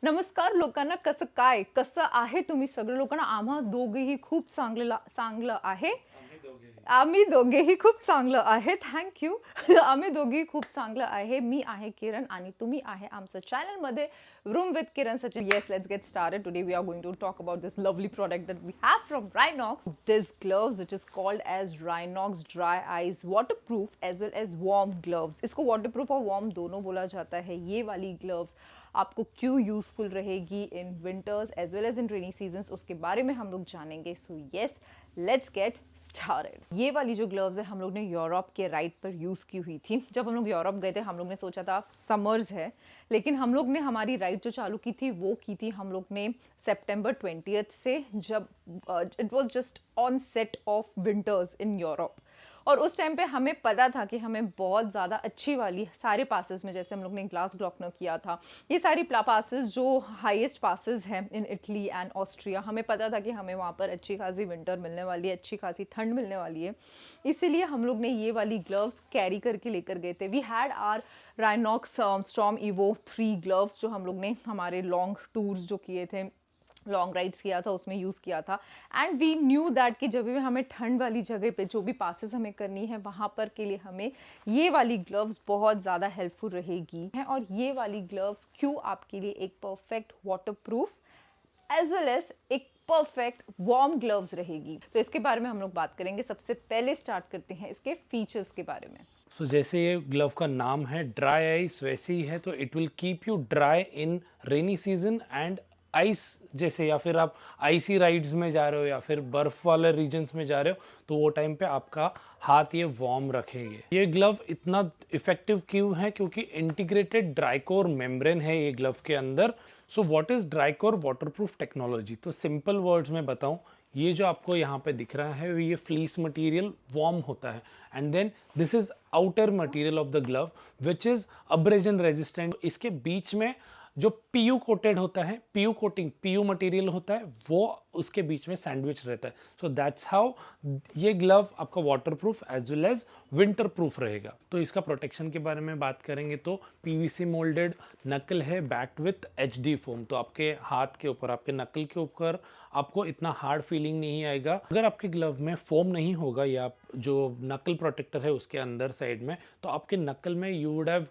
नमस्कार लोकांना, कसं आहे तुम्ही सगळे? लोकांना आम्हा दोघेही खूप चांगलं आहे. आम्ही दोघेही खूप चांगलं आहे. Thank you. आम्ही दोघेही खूप चांगलं आहे. मी आहे किरण आणि तुम्ही आहे आमच्या चॅनलमध्ये room with Kiran Sachin. Yes, let's get started. Today we are going to talk about this lovely product that we have from Rhinox. This gloves which is called as Rhinox Dry Ice Waterproof as well as Warm Gloves. इसको waterproof और warm दोनों बोला जाता है. ये वाली gloves आपको क्यों यूजफुल रहेगी in winters as well as in rainy seasons, उसके बारे में हम लोग जानेंगे. So yes, let's get started. ये वाली जो ग्लव्स है हम लोग ने यूरोप के राइड पर यूज़ की हुई थी. जब हम लोग यूरोप गए थे हम लोग ने सोचा था समर्स है, लेकिन हम लोग ने हमारी राइड जो चालू की थी वो की थी हम लोग ने सितंबर 20 से, जब it was just on set of winters in Europe. और उस टाइम पे हमें पता था कि हमें बहुत ज़्यादा अच्छी वाली सारे पासेस में, जैसे हम लोग ने ग्लास ग्लॉकनर किया था, ये सारी पासेस जो हाईएस्ट पासेस हैं इन इटली एंड ऑस्ट्रिया, हमें पता था कि हमें वहाँ पर अच्छी खासी विंटर मिलने वाली है, अच्छी खासी ठंड मिलने वाली है. इसीलिए हम लोग ने ये वाली ग्लव्स कैरी करके लेकर गए थे. We had our Rhinox storm Evo 3 gloves जो हम लोग ने हमारे लॉन्ग टूर्स जो किए थे, लॉन्ग राइड्स किया था, उसमें यूज़ किया था. एंड वी न्यू दैट कि जब भी हमें ठंड वाली जगह पे जो भी पासेस हमें करनी है वहाँ पर के लिए हमें ये वाली ग्लव्स बहुत ज़्यादा हेल्पफुल रहेगी है. और ये वाली ग्लव्स क्यों आपके लिए एक perfect waterproof as well as एक परफेक्ट वार्म ग्लव्स रहेगी, तो इसके बारे में हम लोग बात करेंगे. सबसे पहले स्टार्ट करते हैं इसके फीचर्स के बारे में. जैसे ये ग्लव का नाम है ड्राई आइस, वैसे ही है. तो it will keep you dry in rainy season and ice, जैसे या फिर आप आइसी राइड्स में जा रहे हो या फिर बर्फ वाले रीजन्स में जा रहे हो तो वो टाइम पे आपका हाथ ये वार्म रखेंगे. ये ग्लव इतना इफेक्टिव क्यों है? क्योंकि इंटीग्रेटेड ड्राईकोर मेम्ब्रेन है ये ग्लव के अंदर. So what is DryCore waterproof technology? तो सिंपल वर्ड्स में बताऊं, ये जो आपको यहाँ पे दिख रहा है ये फ्लीस मटेरियल वार्म होता है and then this is outer material of the glove which is abrasion resistant. इसके बीच में जो पीयू कोटेड होता है, पीयू कोटिंग, पीयू मटेरियल होता है, वो उसके बीच में सैंडविच रहता है. सो दैट्स हाउ ये ग्लव आपका waterproof as well as winter proof रहेगा. तो इसका प्रोटेक्शन के बारे में बात करेंगे तो पीवीसी मोल्डेड नकल है बैक्ड विथ एचडी फोम. तो आपके हाथ के ऊपर, आपके नकल के ऊपर आपको इतना हार्ड फीलिंग नहीं आएगा. अगर आपके ग्लव में फोम नहीं होगा या जो नकल प्रोटेक्टर है उसके अंदर साइड में, तो आपके नकल में यू वुड हैव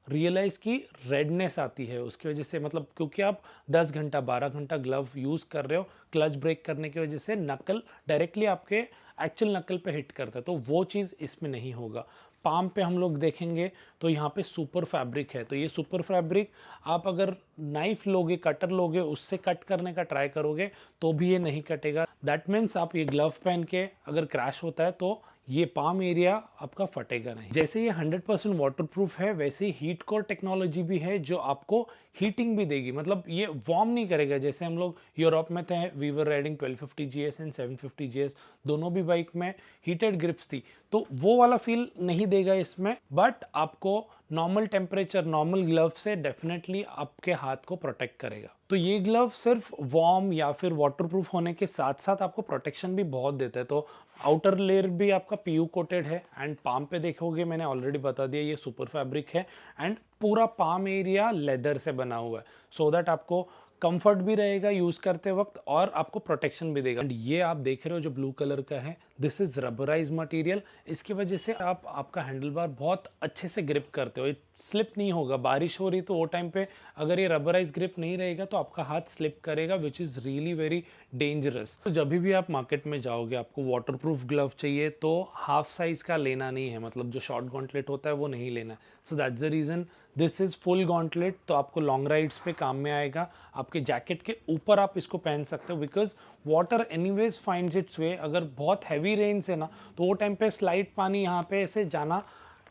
रियलाइज की रेडनेस आती है उसकी वजह से. मतलब क्योंकि आप 10 घंटा 12 घंटा ग्लव यूज़ कर रहे हो, क्लच ब्रेक करने की वजह से नकल डायरेक्टली आपके एक्चुअल नकल पे हिट करता है, तो वो चीज़ इसमें नहीं होगा. पाम पे हम लोग देखेंगे तो यहाँ पे सुपर फैब्रिक है. तो ये सुपर फैब्रिक आप अगर नाइफ लोगे, कटर लोगे, उससे कट करने का ट्राई करोगे तो भी ये नहीं कटेगा. दैट मीन्स आप ये ग्लव पहन के अगर क्रैश होता है तो ये पाम एरिया आपका फटेगा नहीं. जैसे ये 100% वाटरप्रूफ है, वैसे ही हीट कोर टेक्नोलॉजी भी है जो आपको हीटिंग भी देगी. मतलब ये वार्म नहीं करेगा. जैसे हम लोग यूरोप में थे, we were riding 1250 GS and 750 GS, दोनों भी बाइक में हीटेड ग्रिप्स थी, तो वो वाला फील नहीं देगा इसमें. बट आपको नॉर्मल टेम्परेचर, नॉर्मल ग्लव से डेफिनेटली आपके हाथ को प्रोटेक्ट करेगा. तो ये ग्लव सिर्फ वार्म या फिर वाटरप्रूफ होने के साथ साथ आपको प्रोटेक्शन भी बहुत देता है. तो आउटर लेयर भी आपका पीयू कोटेड है एंड पाम पे देखोगे, मैंने ऑलरेडी बता दिया, ये सुपर फैब्रिक है एंड पूरा पाम एरिया लेदर से बना हुआ है. सो दैट आपको कंफर्ट भी रहेगा यूज करते वक्त और आपको प्रोटेक्शन भी देगा. एंड ये आप देख रहे हो जो ब्लू कलर का है, दिस इज रबराइज मटेरियल. इसकी वजह से आप आपका हैंडल बार बहुत अच्छे से ग्रिप करते हो, स्लिप नहीं होगा. बारिश हो रही तो वो टाइम पे अगर ये रबराइज ग्रिप नहीं रहेगा तो आपका हाथ स्लिप करेगा, which is really very dangerous. तो जब भी आप मार्केट में जाओगे, आपको वाटरप्रूफ ग्लव चाहिए तो हाफ साइज का लेना नहीं है, मतलब जो शॉर्ट गॉन्टलेट होता है वो नहीं लेना है. So that's the reason this is full gauntlet. तो आपको लॉन्ग राइड्स पे काम में आएगा. आपके जैकेट के ऊपर आप इसको पहन सकते हो because water anyways finds its way. अगर बहुत हैवी रेन्स है ना तो वो टाइम पे स्लाइड पानी यहाँ पे ऐसे जाना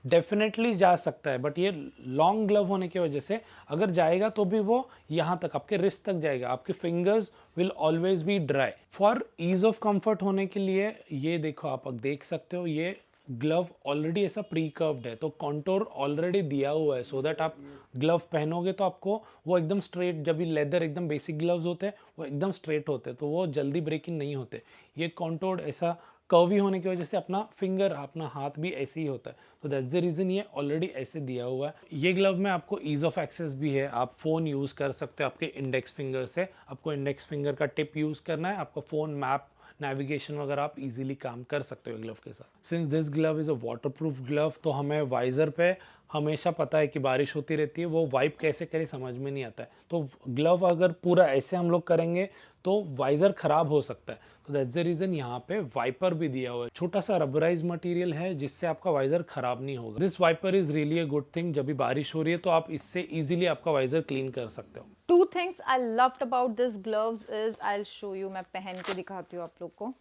डेफिनेटली जा सकता है. बट ये लॉन्ग ग्लव होने की वजह से अगर जाएगा तो भी वो यहाँ तक, आपके रिस्ट तक जाएगा. आपके fingers will always be dry. For ease of comfort होने के लिए ये देखो, आप देख सकते हो ये ग्लव ऑलरेडी ऐसा प्री कर्व्ड है, तो कॉन्टोर ऑलरेडी दिया हुआ है. सो दैट आप ग्लव पहनोगे तो आपको वो एकदम स्ट्रेट, जब भी लेदर एकदम बेसिक ग्लव्स होते हैं वो एकदम स्ट्रेट होते हैं तो वो जल्दी ब्रेकिंग नहीं होते. ये कॉन्टोर्ड ऐसा कर्वी होने की वजह से अपना फिंगर, अपना हाथ भी ऐसे ही होता है, तो दैट्स द रीज़न ये ऑलरेडी ऐसे दिया हुआ है। ये ग्लव में आपको ईज़ ऑफ एक्सेस भी है, आप फ़ोन यूज़ कर सकते हो आपके इंडेक्स फिंगर से। आपको इंडेक्स फिंगर का टिप यूज़ करना है, आपका फ़ोन मैप नेविगेशन वगैरह आप इजीली काम कर सकते हो ग्लव के साथ। Since this glove is a waterproof glove, तो हमें वाइज़र पे हमेशा पता है कि बारिश होती रहती है, वो वाइप कैसे करें समझ में नहीं आता है। तो ग्लव अगर पूरा ऐसे हम लोग करेंगे तो वाइज़र ख़राब हो सकता है, तो दैट्स द रीज़न यहाँ पे वाइपर भी दिया हुआ है। छोटा सा रबराइज मटेरियल है जिससे आपका वाइज़र ख़राब नहीं होगा। This wiper is really a good thing, जब भी बारिश हो रही है तो आप इससे इजीली आपका वाइज़र क्लीन कर सकते हो। Two things I loved about this gloves is, I'll show you, मैं पहन के दिखाती हूँ आप लोग को।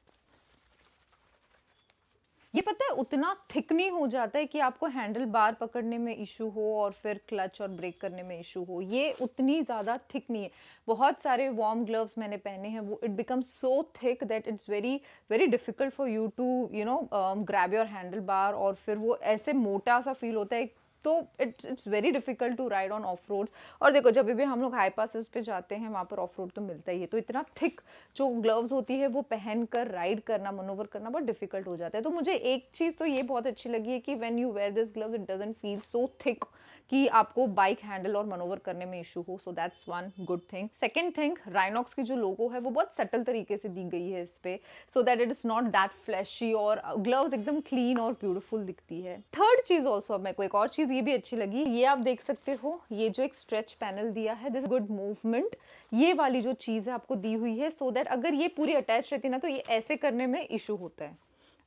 ये पता है उतना थिक नहीं हो जाता है कि आपको हैंडल बार पकड़ने में इशू हो और फिर क्लच और ब्रेक करने में इशू हो, ये उतनी ज़्यादा थिक नहीं है। बहुत सारे वार्म ग्लव्स मैंने पहने हैं, वो it becomes so thick that it's very very difficult for you to grab your handle bar, और फिर वो ऐसे मोटा सा फील होता है, तो it's very difficult to ride on off roads. और देखो जब भी हम लोग हाई पासेस पे जाते हैं वहाँ पर ऑफ रोड तो मिलता ही है, तो इतना थिक जो ग्लव्स होती है वो पहन कर राइड करना, मनोवर करना बहुत डिफिकल्ट हो जाता है। तो मुझे एक चीज़ तो ये बहुत अच्छी लगी है कि when you wear this gloves it doesn't feel so thick कि आपको बाइक हैंडल और मनोवर करने में इशू हो, so that's one good thing. Second thing, Rhinox की जो लोगो है वो बहुत सटल तरीके से दी गई है इस पे, so that it is not that flashy, और ग्लव्स एकदम क्लीन और ब्यूटीफुल दिखती है। थर्ड चीज ऑल्सो, मेरे को एक और चीज ये भी अच्छी लगी, ये आप देख सकते हो, ये जो एक स्ट्रेच पैनल दिया है, दिस गुड मूवमेंट, ये वाली जो चीज है आपको दी हुई है, सो दैट अगर ये पूरी अटैच रहती ना तो ये ऐसे करने में इशू होता है।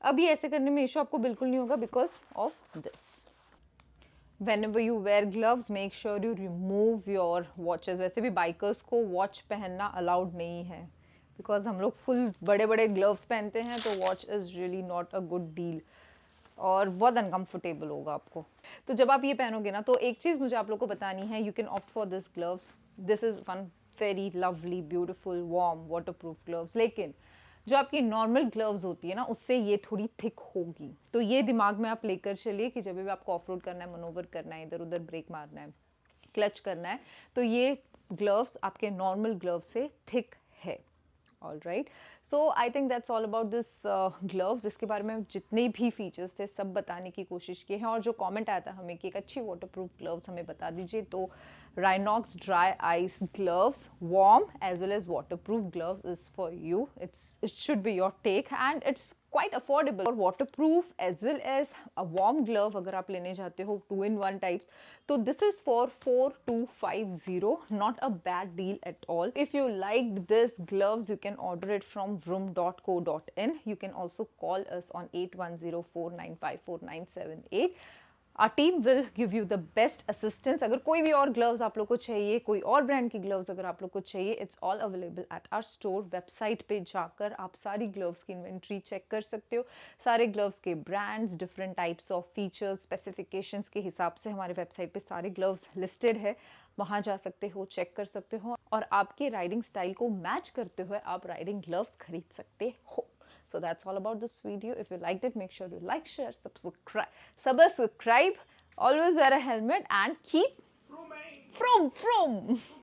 अब ये ऐसे करने में इशू आपको बिल्कुल नहीं होगा because of this. Whenever you wear gloves, make sure you remove your watches. वैसे भी बाइकर्स को वॉच पहनना अलाउड नहीं है, बिकॉज हम लोग फुल बड़े बड़े ग्लव्स पहनते हैं, तो watch is really not a good deal और बहुत अनकंफर्टेबल होगा आपको। तो जब आप ये पहनोगे ना, तो एक चीज़ मुझे आप लोग को बतानी है, you can opt for this gloves, this is one very lovely beautiful warm waterproof gloves, लेकिन जो आपकी नॉर्मल ग्लव्स होती है ना उससे ये थोड़ी थिक होगी, तो ये दिमाग में आप लेकर चलिए कि जब भी आपको ऑफ रोड करना है, मनोवर करना है, इधर उधर ब्रेक मारना है, क्लच करना है, तो ये ग्लव्स आपके नॉर्मल ग्लव्स से थिक है। All right, so I think that's all about this gloves. इसके बारे में जितने भी फीचर्स थे सब बताने की कोशिश की है, और जो कमेंट आया था हमें कि एक अच्छी वाटरप्रूफ ग्लव्स हमें बता दीजिए, तो Rhinox dry ice gloves, warm as well as waterproof gloves is for you. It should be your take, and it's quite affordable. और waterproof as well as a warm glove अगर आप लेने जाते हो 2-in-1 types, तो this is for 4250, not a bad deal at all. If you liked this gloves, you can order it from vroom.co.in. You can also call us on 8104954978. Our team will give you the best assistance. अगर कोई भी और gloves आप लोग को चाहिए, कोई और ब्रांड की ग्लव्स अगर आप लोग को चाहिए, it's all available at our store. Website पे जाकर आप सारी ग्लव्स की इन्वेंट्री चेक कर सकते हो, सारे ग्लव्स के brands, different types of features, specifications के हिसाब से हमारे वेबसाइट पे सारे ग्लव्स लिस्टेड है, वहाँ जा सकते हो, चेक कर सकते हो, और आपके राइडिंग स्टाइल को मैच करते हुए आप राइडिंग ग्लव्स खरीद सकते हो। So that's all about this video. If you liked it, make sure you like, share, subscribe. Always wear a helmet and keep from.